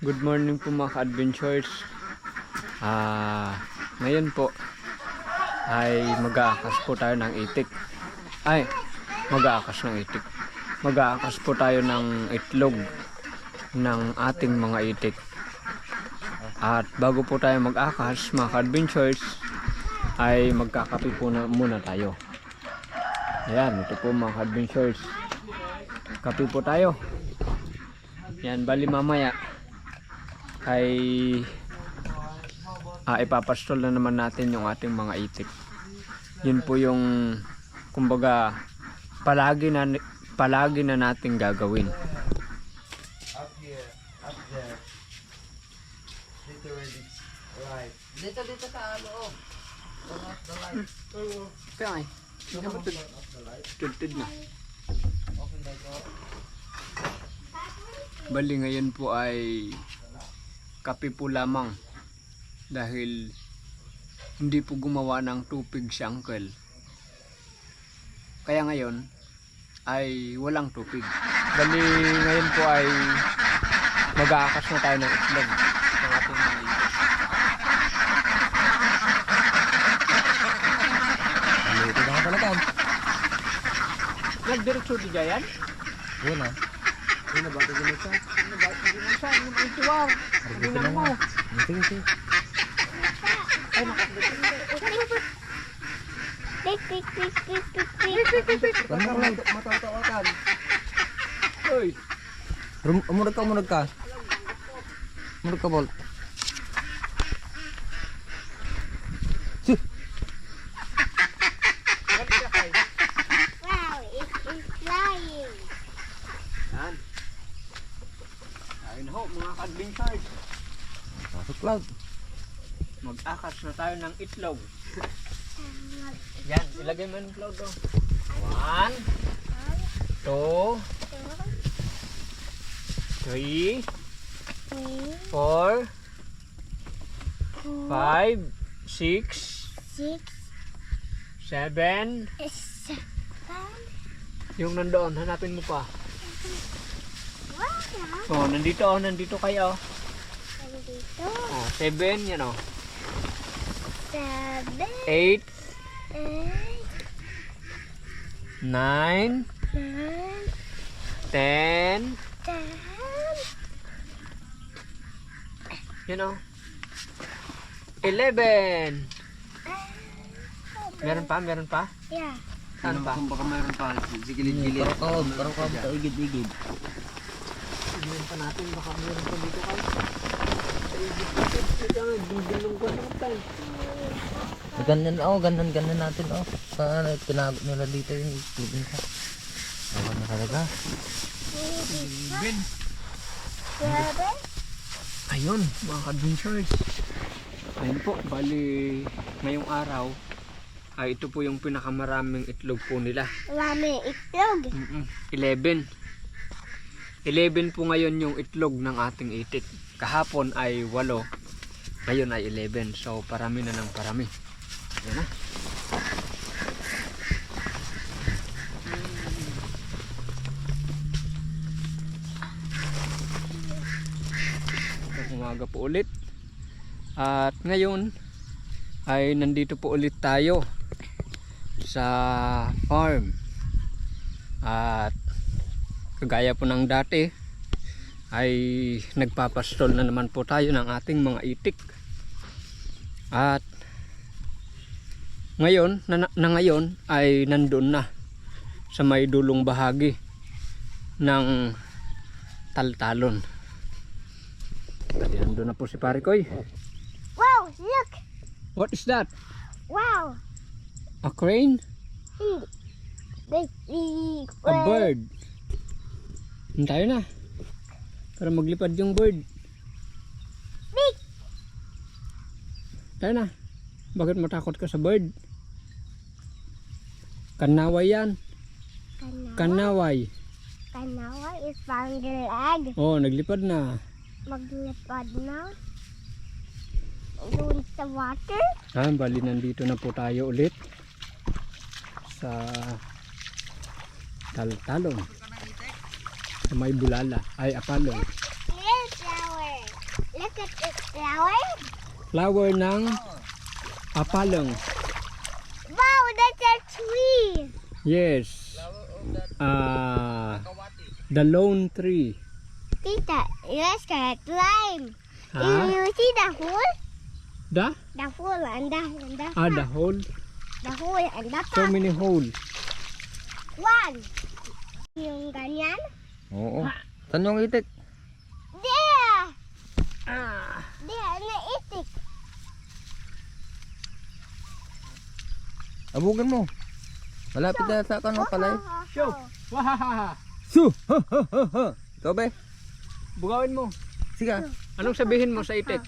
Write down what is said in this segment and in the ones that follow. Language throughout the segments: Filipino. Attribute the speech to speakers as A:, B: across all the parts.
A: Good morning po mga ka-adventures. Ngayon po ay mag-aakas po tayo ng itik. Mag-aakas po tayo ng itlog ng ating mga itik. At bago po tayo mag-akas mga ka-adventures ay magkakape po muna tayo. Ayan, ito po mga ka-adventures. Kape po tayo. Yan, bali mamaya ay ipapastol na naman natin yung ating mga itik. Yun po yung kumbaga palagi na nating gagawin.
B: Up here, up there. Literally right. Dito sa loob. Turn off the light.
A: Kaya ay,
B: Turn off the light.
A: tutid na.
B: Open the door.
A: Bali ngayon po ay kape po lamang dahil hindi po gumawa ng tupig si Uncle. Kaya ngayon ay walang tupig. Bali ngayon po ay mag-aakas na tayo ng itlog ng ating mga itik.
B: Dito na talaga.
A: Nagdiretso di yan?
B: Wala. Ano ba ito ganito?
A: Ano ba? Hindi mo siya, hindi mo itiwar. Tingnan mo.
B: Sige.
A: Ay, nakakabit.
B: Matatawakan.
A: Uy,
B: Umunod ka. Umunod ka, Bolt.
C: Wow, it is flying.
A: yan. Ayun na ho, mga ka-adventures.
B: Pasok cloud.
A: Mag-akas na tayo ng itlog. Yan, ilagay mo yung cloud doon. 1, 2, 3, 4, 5, 6, 7. Yung nandoon, hanapin mo pa. Oh, nandito kayo. Oh, 7, yan oh. 8, 9, 10. Yan oh. 11. Meron pa?
C: Yeah.
A: Saan pa?
B: Baka mayroon pa. Gilid-gilid. Parang igid-igid.
A: Tignan pa natin, baka meron pa dito kayo.
B: Ganyan natin tinago nila dito yung itlog nila. Awan na talaga.
A: Ayun, mga ka-adventures. Ayun po, bali ngayong araw ay ito po yung pinakamaraming itlog po nila.
C: Mami, itlog.
A: 11 po ngayon yung itlog ng ating itik. Kahapon ay 8, ngayon ay 11. So parami na ng parami. Ayan na. Umaga po ulit. At ngayon ay nandito po ulit tayo sa farm. At kagaya po ng dati ay nagpapastol na naman po tayo ng ating mga itik. At ngayon ngayon ay nandun na sa may dulong bahagi ng taltalon. Nandun na po si Pare Koy.
C: Wow, look.
A: What is that?
C: Wow.
A: A crane? A bird. Tayo na. Para maglipad yung bird.
C: Big.
A: Tayo na. Bakit matakot ka sa bird? Kanaway yan. Kanaway.
C: Kanawa is found the leg.
A: Oh, naglipad na.
C: Maglipad na. Doon sa water.
A: Bali nandito na po tayo ulit sa taltalon. Sa may bulala ay apalong.
C: Little flower. look at this flower.
A: Flower ng apalong.
C: Wow, that's a tree.
A: Yes. The lone tree.
C: Tita, let's get climb.
A: Ha?
C: You see the hole?
A: The?
C: The hole and the
A: The hole.
C: the hole and the
A: So
C: top.
A: many hole.
C: One. Yung ganyan.
B: Oo. Saan yung itik?
C: There.
A: Ah.
C: There, na itik.
B: Abugin mo. Malapit na sa kano palay.
A: Show. Wahahaha.
B: Su! Ha, ha, ha, ha. Ikaw be?
A: Bugawin mo.
B: Sige.
A: Anong sabihin mo sa itik?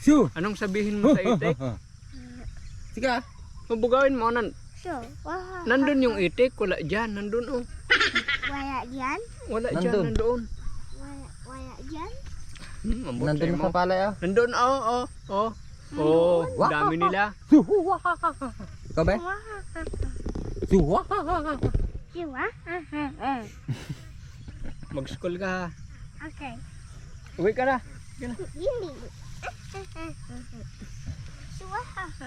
B: Su!
A: Anong sabihin mo sa itik?
B: Sige.
A: Bugawin mo.
C: So, wow.
A: Nandun yung itik. Wala dyan. Nandun oh.
C: Wala dyan.
A: Wala dyan.
B: Nandun.
A: Nandoon.
C: Wala dyan.
A: Mabuti
B: Nandun
A: mo.
B: sa palay ah.
A: Nandun. Oh. Dami nila.
B: Ikaw be? Su! Ha, ha, ha, ha.
C: Diba?
A: Mag-school ka ha.
C: Okay.
A: Uwi ka na.
C: Hindi. Diba?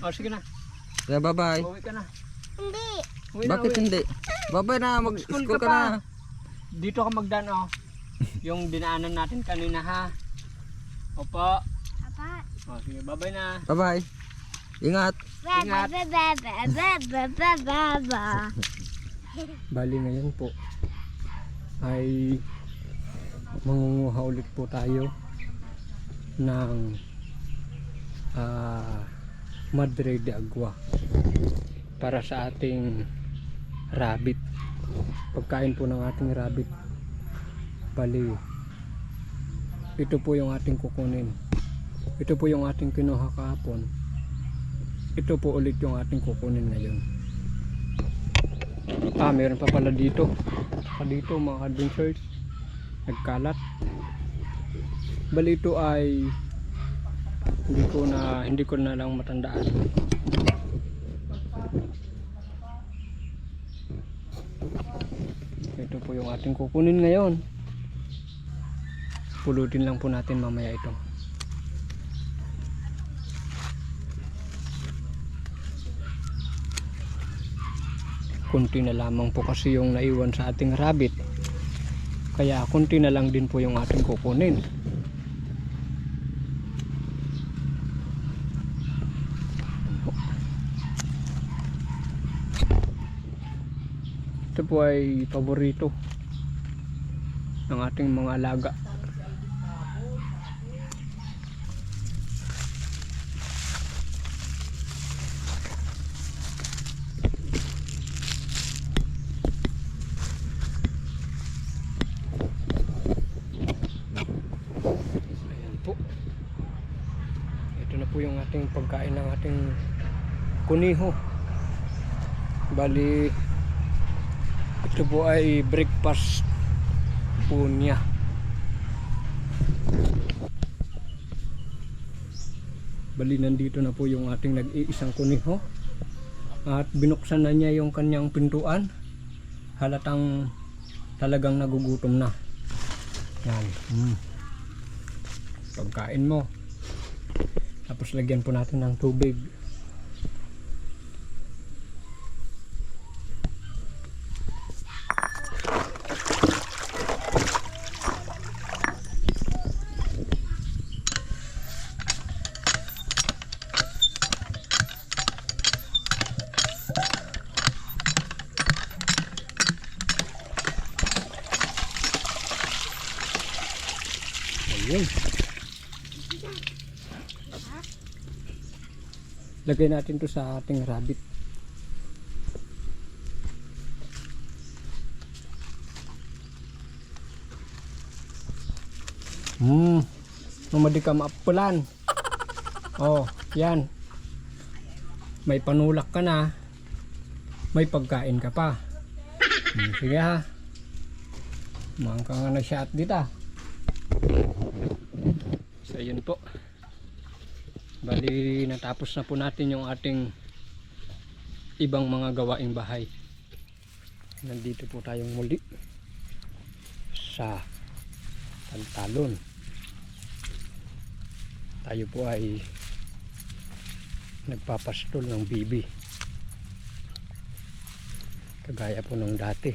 A: O sige na.
B: Sige, bye-bye.
A: Uwi ka na.
C: Hindi.
A: Uwi na,
B: Bakit
A: uwi.
B: hindi? Bye-bye na.
A: Mag-school
B: Mag-school
A: ka
B: ka
A: pa.
B: na.
A: Dito ka magdaan oh. Yung dinaanan natin kanina ha. Opo.
C: Papa.
A: O sige, bye-bye na.
B: Bye-bye. Ingat.
A: Ingat.
C: Baba.
A: Bali ngayon po ay mangunguha ulit po tayo ng Madre de Agua para sa ating rabbit. Pagkain po ng ating rabbit. Bali ito po yung ating kukunin. Ito po yung ating kinuha kahapon. Ito po ulit yung ating kukunin ngayon. Meron pa pala dito. Dito mga adventures. Nagkalat. Bali ito ay hindi ko na lang matandaan. Ito po yung ating kukunin ngayon. Pulutin lang po natin mamaya ito. Kunti na lamang po kasi yung naiwan sa ating rabbit, kaya kunti na lang din po yung ating kukunin. Ito po ay paborito ng ating mga alaga. Po yung ating pagkain ng ating kuniho. Bali ito po ay breakfast po niya. Bali nandito na po yung ating nag-iisang kuniho at binuksan na niya yung kanyang pintuan. Halatang talagang nagugutom na. Yan. Pagkain mo. Tapos lagyan po natin ng tubig. Ayun. Lagay natin to sa ating rabbit. Mamadikam apulan. Oh, yan. May panulak ka na. May pagkain ka pa. Sige ha. Mahang ka nga na-shot dito. So yun po. Bali natapos na po natin yung ating ibang mga gawaing bahay. Nandito po tayong muli sa Tantalon. tayo po ay nagpapastol ng bibi kagaya po nung dati.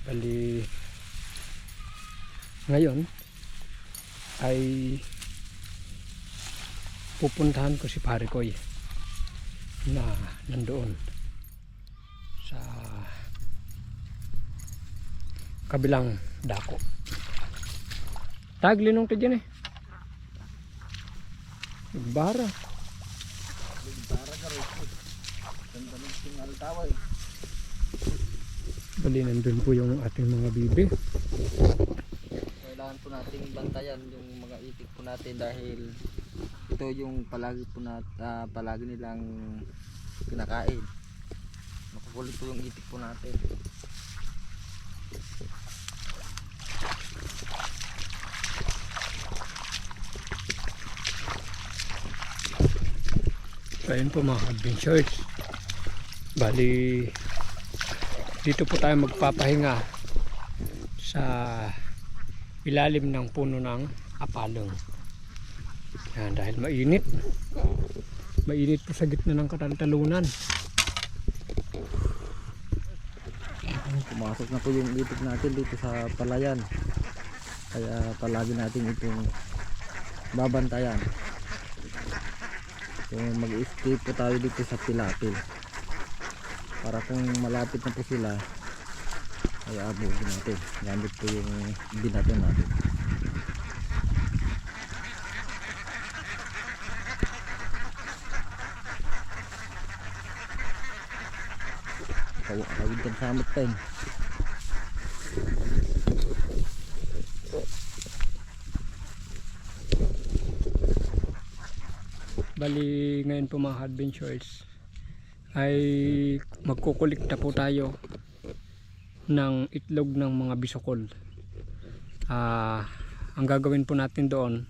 A: Bali ngayon ay pupuntahan ko si Pare Koy na nandoon sa kabilang dako. Taglinong to dyan eh. Bara. Bali nandun po yung ating mga bibi.
B: Kailangan po nating bantayan yung mga itik po natin dahil ito yung palagi po palagi nilang kinakain. Makukulit po yung itik po natin.
A: So ayun po mga adventures. Bali dito po tayo magpapahinga sa ilalim ng puno ng apalong. Yan, dahil mainit. Mainit po sa gitna ng katantalunan.
B: Pumasok na po yung itik natin dito sa palayan. Kaya palagi natin itong babantayan. So mag-escape po tayo dito sa tilapil. Para kung malapit na po sila ay abugin natin. Gamit po yung binato natin. Tawid kan samot pa yun.
A: Bali ngayon po mga adventures ay magkukulikta po tayo ng itlog ng mga bisokol. Ang gagawin po natin doon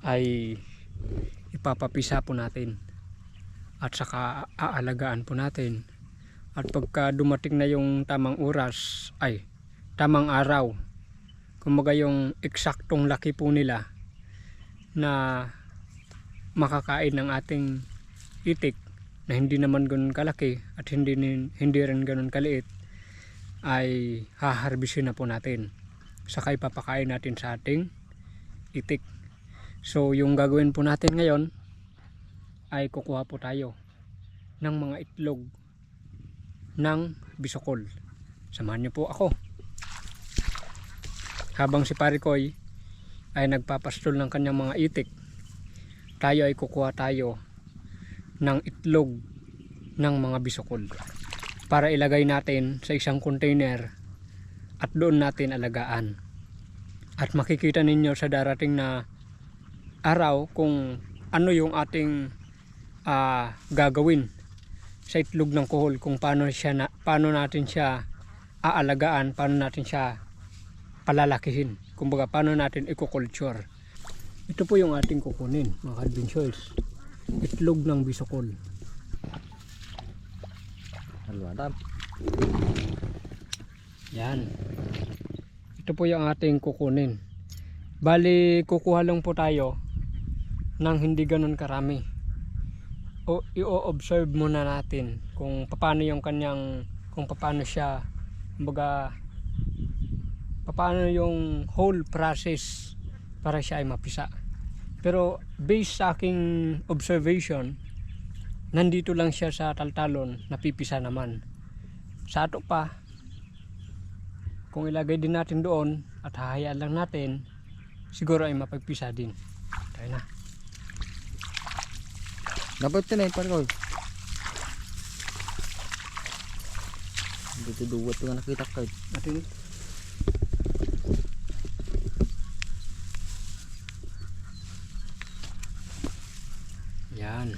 A: ay ipapapisa po natin at saka aalagaan po natin, at pagka dumating na yung tamang oras ay tamang araw, kumbaga yung eksaktong laki po nila na makakain ng ating itik na hindi naman ganoon kalaki at hindi rin ganoon kaliit, ay haharbisin na po natin, saka ipapakain natin sa ating itik. So yung gagawin po natin ngayon ay kukuha po tayo ng mga itlog ng bisokol. Samahan niyo po ako habang si Pare Koy ay nagpapastol ng kanyang mga itik. Tayo ay kukuha tayo ng itlog ng mga bisokol para ilagay natin sa isang container at doon natin alagaan. At makikita ninyo sa darating na araw kung ano yung ating gagawin sa itlog ng kuhol, kung paano natin siya aalagaan, paano natin siya palalakihin, kumbaga paano natin i-culture. Ito po yung ating kukunin mga adventures, itlog ng bisokol.
B: Halwadam.
A: Yan, ito po yung ating kukunin. Bali kukuha lang po tayo ng hindi ganun karami. O i-observe muna natin kung paano yung kanyang, kung paano siya, kumbaga paano yung whole process para siya ay mapisa. Pero based sa aking observation, nandito lang siya sa taltalon, napipisa naman. Sa ato pa, kung ilagay din natin doon at hahayaan lang natin, siguro ay mapagpisa din. Tayo na.
B: Dapat ito na yun, Pare Koy. Dito duwat ito nga nakita ko.
A: Natin. Yan.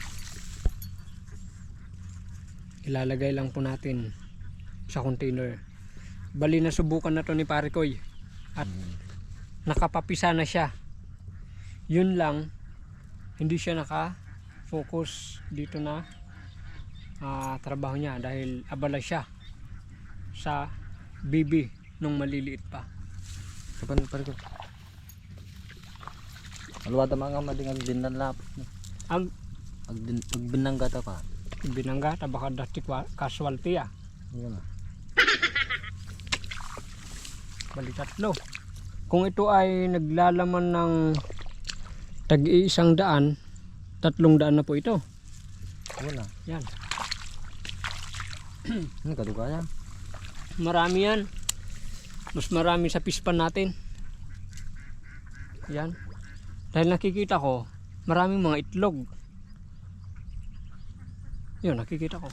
A: Ilalagay lang po natin sa container. Bali na subukan na to ni Pare Koy at nakapapisa na siya. Yun lang, hindi siya naka-focus dito na trabaho niya dahil abala siya sa bibi nung maliliit pa.
B: Kapan, Pare Koy? Alwada mga mading agdinan lap.
A: Ang
B: Agbinang gata ka.
A: binangga tabaka dati casualty ah.
B: Yun na.
A: Bali tatlo. Kung ito ay naglalaman ng tag-iisang daan, 300 na po ito.
B: Yun na.
A: Yan.
B: Ano kaduga yan?
A: Marami yan. Mas marami sa pispan natin. Yan. Dahil nakikita ko, maraming mga itlog. Yun, nakikita ko.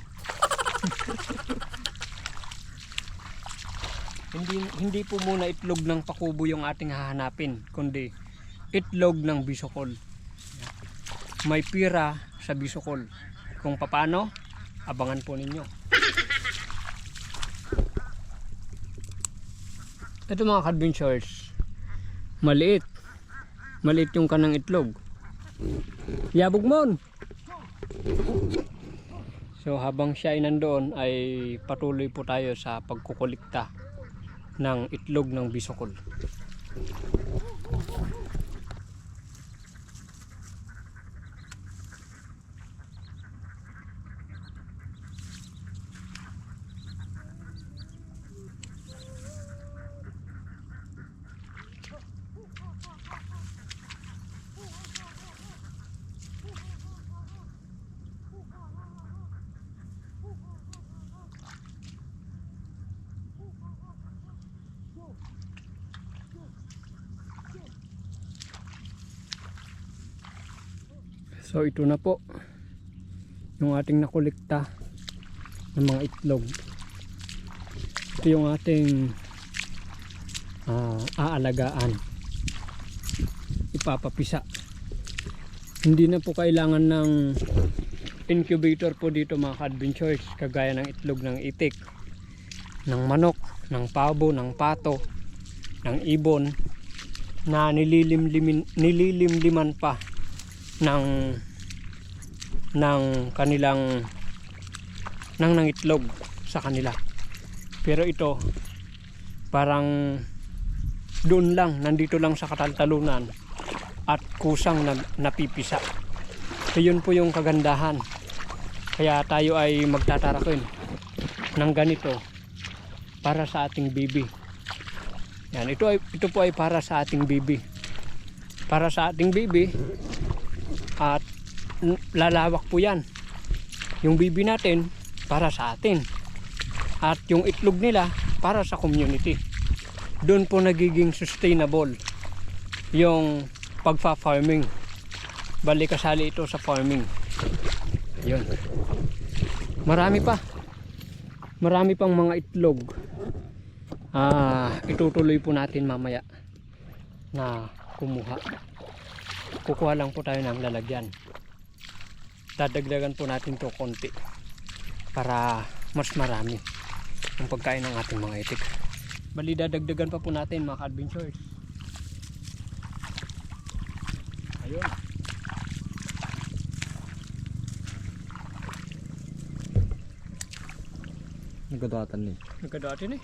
A: hindi po muna itlog ng pakubo yung ating hahanapin, kundi itlog ng bisokol. May pira sa bisokol. Kung paano, abangan po ninyo. Ito mga ka-adventures, maliit yung kanang itlog. Yabog mon. So habang siya ay nandoon ay patuloy po tayo sa pagkukulikta ng itlog ng bisokol. So ito na po yung ating nakulikta ng mga itlog. Ito yung ating aalagaan, ipapapisa. Hindi na po kailangan ng incubator po dito mga ka-adventures, kagaya ng itlog ng itik, ng manok, ng pabo, ng pato, ng ibon na nililimliman pa ng kanilang ng itlog sa kanila. Pero ito parang doon lang, nandito lang sa kataltalunan at kusang napipisa. So yun po yung kagandahan. Kaya tayo ay magtatarakin ng ganito para sa ating baby. Yan, ito po ay para sa ating baby. Para sa ating baby, at lalawak po yan. Yung baby natin para sa atin, at yung itlog nila para sa community. Doon po nagiging sustainable yung pagfa-farming. Bali kasali ito sa farming. Yun. Marami pang mga itlog. Itutuloy po natin mamaya na kumuha. Kukuha lang po tayo ng lalagyan. Dadagdagan po natin to konti para mas marami ang pagkain ng ating mga itik. Bali dadagdagan pa po natin mga ka-adventures. Ayun.
B: Nagkadatan din.
A: Nagkadatin eh.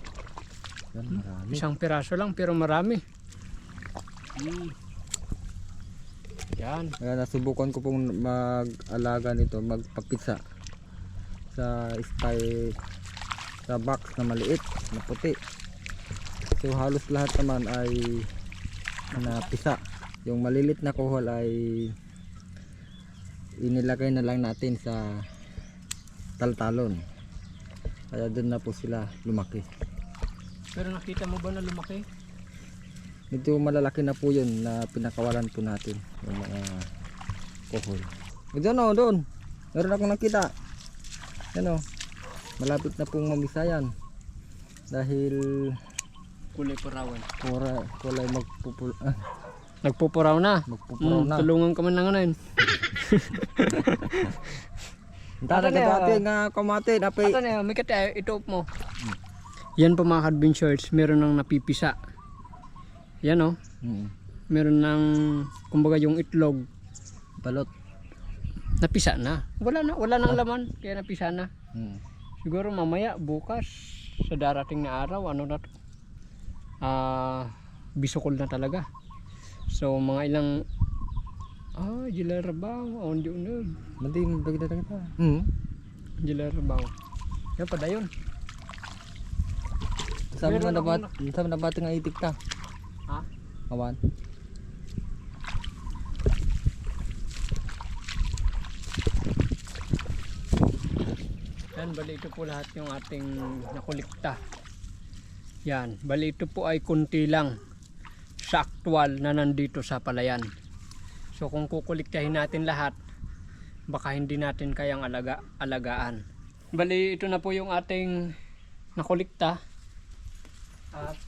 B: Yan, marami.
A: Isang piraso lang pero marami. Yan.
B: Kaya nasubukan ko pong mag-alaga nito, magpapitsa sa sa box na maliit, na puti. So halos lahat naman ay napisa. Yung malilit na kuhol ay inilagay na lang natin sa taltalon. Kaya doon na po sila lumaki.
A: Pero nakita mo ba na lumaki?
B: Ito malalaki na po yun na pinakawalan po natin yung mga kuhol. Doon o, doon. Meron akong nakita. Yan o. Malapit na pong mamisayan. Dahil
A: Kulay parawan.
B: kulay
A: Nagpupuraw na.
B: magpupuraw na.
A: Tulungan ka man lang ano yun.
B: Tara ka dati nga kamate. Napay.
A: Ito na yun, may kata ito mo. Yan po mga ka-adventures, meron nang napipisa. Yan o. Meron nang, kumbaga yung itlog,
B: Balot.
A: napisa na. Wala nang laman, kaya napisa na. Siguro mamaya, bukas, sa darating na araw, ano na to? Bisokol na talaga. So mga ilang Ah, Jilarabaw. On di unag.
B: Mandi bagda kita.
A: Jilarabaw. Yan pa dayon.
B: Sabi
A: Meron
B: nga
A: ako
B: nabat, sabi nabat nga itik ta.
A: Ha?
B: Awan.
A: Yan, bali ito po lahat yung ating nakulikta. Yan, bali ito po ay kunti lang sa aktual na nandito sa palayan. So kung kukuliktahin natin lahat, baka hindi natin kayang alagaan. Bali ito na po yung ating nakulikta. At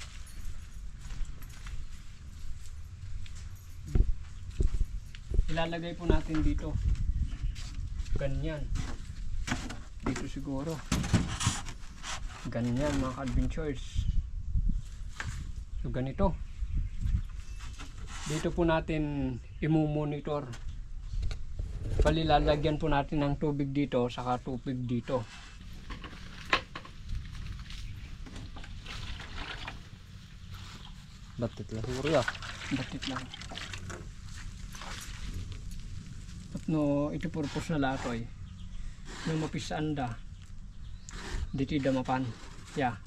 A: ilalagay po natin dito. Ganyan. Dito siguro. Ganyan mga ka-adventures. So ganito. Dito po natin i-monitor. Bali lalagyan po natin ng tubig dito saka tubig dito.
B: Batit lah surya.
A: Batit lang. At no, ito purpose na latoy. No mapisaan da. Dito damapan. Yeah.